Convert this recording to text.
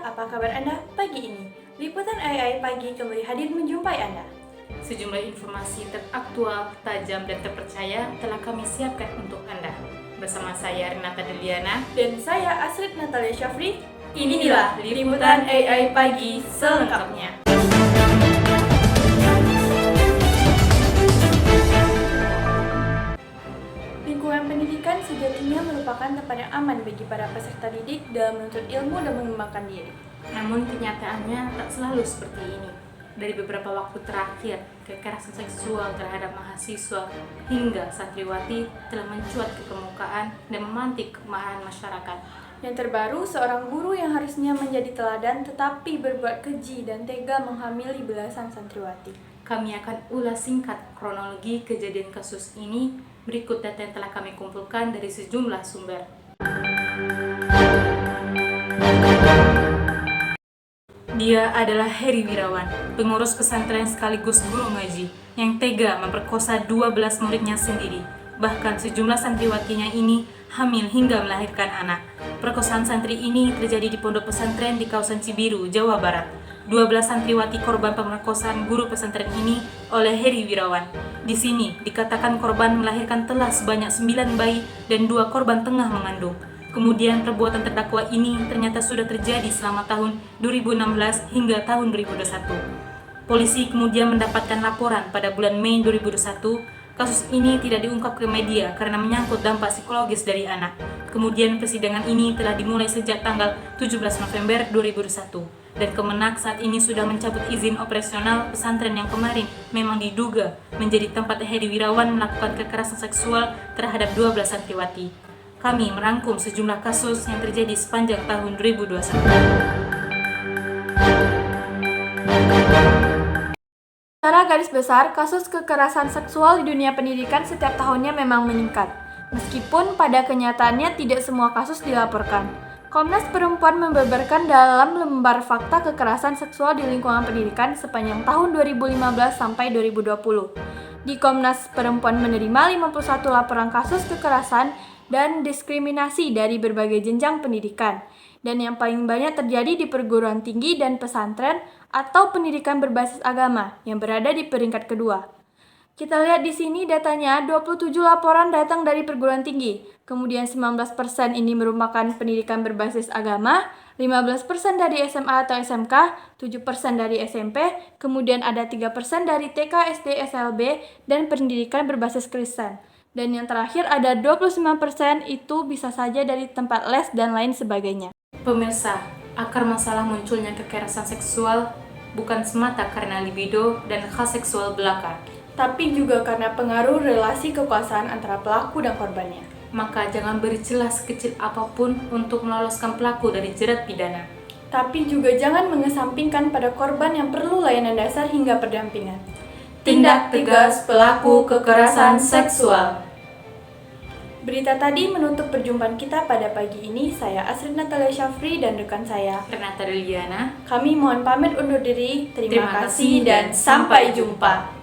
apa kabar Anda pagi ini? Liputan AI Pagi kembali hadir menjumpai Anda. Sejumlah informasi teraktual, tajam, dan terpercaya telah kami siapkan untuk Anda. Bersama saya Renata Deliana Dan saya Asrid Natalia Syafri. Inilah Liputan AI Pagi selengkapnya. Lingkungan pendidikan sejatinya merupakan tempat yang aman bagi para peserta didik dalam menuntut ilmu dan mengembangkan diri. Namun kenyataannya tak selalu seperti ini. Dari beberapa waktu terakhir, kekerasan seksual terhadap mahasiswa hingga santriwati telah mencuat ke permukaan dan memantik kemarahan masyarakat. Yang terbaru, seorang guru yang harusnya menjadi teladan tetapi berbuat keji dan tega menghamili belasan santriwati. Kami akan ulas singkat kronologi kejadian kasus ini. Berikut data yang telah kami kumpulkan dari sejumlah sumber. Dia adalah Heri Wirawan, pengurus pesantren sekaligus guru ngaji, yang tega memperkosa 12 muridnya sendiri. Bahkan sejumlah santriwatinya ini hamil hingga melahirkan anak. Perkosaan santri ini terjadi di pondok pesantren di kawasan Cibiru, Jawa Barat. 12 santriwati korban pemerkosaan guru pesantren ini oleh Heri Wirawan. Di sini dikatakan korban melahirkan telah sebanyak 9 bayi dan 2 korban tengah mengandung. Kemudian perbuatan terdakwa ini ternyata sudah terjadi selama tahun 2016 hingga tahun 2021. Polisi kemudian mendapatkan laporan pada bulan Mei 2021. Kasus ini tidak diungkap ke media karena menyangkut dampak psikologis dari anak. Kemudian persidangan ini telah dimulai sejak tanggal 17 November 2021. Dan Kemenak saat ini sudah mencabut izin operasional pesantren yang kemarin memang diduga menjadi tempat Heri Wirawan melakukan kekerasan seksual terhadap 12 santriwati. Kami merangkum sejumlah kasus yang terjadi sepanjang tahun 2021. Secara garis besar, kasus kekerasan seksual di dunia pendidikan setiap tahunnya memang meningkat. Meskipun pada kenyataannya tidak semua kasus dilaporkan. Komnas Perempuan membeberkan dalam lembar fakta kekerasan seksual di lingkungan pendidikan sepanjang tahun 2015 sampai 2020. Di Komnas Perempuan menerima 51 laporan kasus kekerasan dan diskriminasi dari berbagai jenjang pendidikan. Dan yang paling banyak terjadi di perguruan tinggi dan pesantren atau pendidikan berbasis agama yang berada di peringkat kedua. Kita lihat di sini datanya, 27 laporan datang dari perguruan tinggi, kemudian 19% ini merupakan pendidikan berbasis agama, 15% dari SMA atau SMK, 7% dari SMP, kemudian ada 3% dari TK, SD, SLB, dan pendidikan berbasis Kristen. Dan yang terakhir ada 29% itu bisa saja dari tempat les dan lain sebagainya. Pemirsa, akar masalah munculnya kekerasan seksual bukan semata karena libido dan khas seksual belaka, tapi juga karena pengaruh relasi kekuasaan antara pelaku dan korbannya. Maka jangan beri celah sekecil apapun untuk meloloskan pelaku dari jerat pidana. Tapi juga jangan mengesampingkan pada korban yang perlu layanan dasar hingga pendampingan. Tindak tegas pelaku kekerasan seksual. Berita tadi menutup perjumpaan kita pada pagi ini. Saya Asrid Natalia Syafri dan rekan saya Renata Deliana. Kami mohon pamit undur diri. Terima kasih dan sampai jumpa.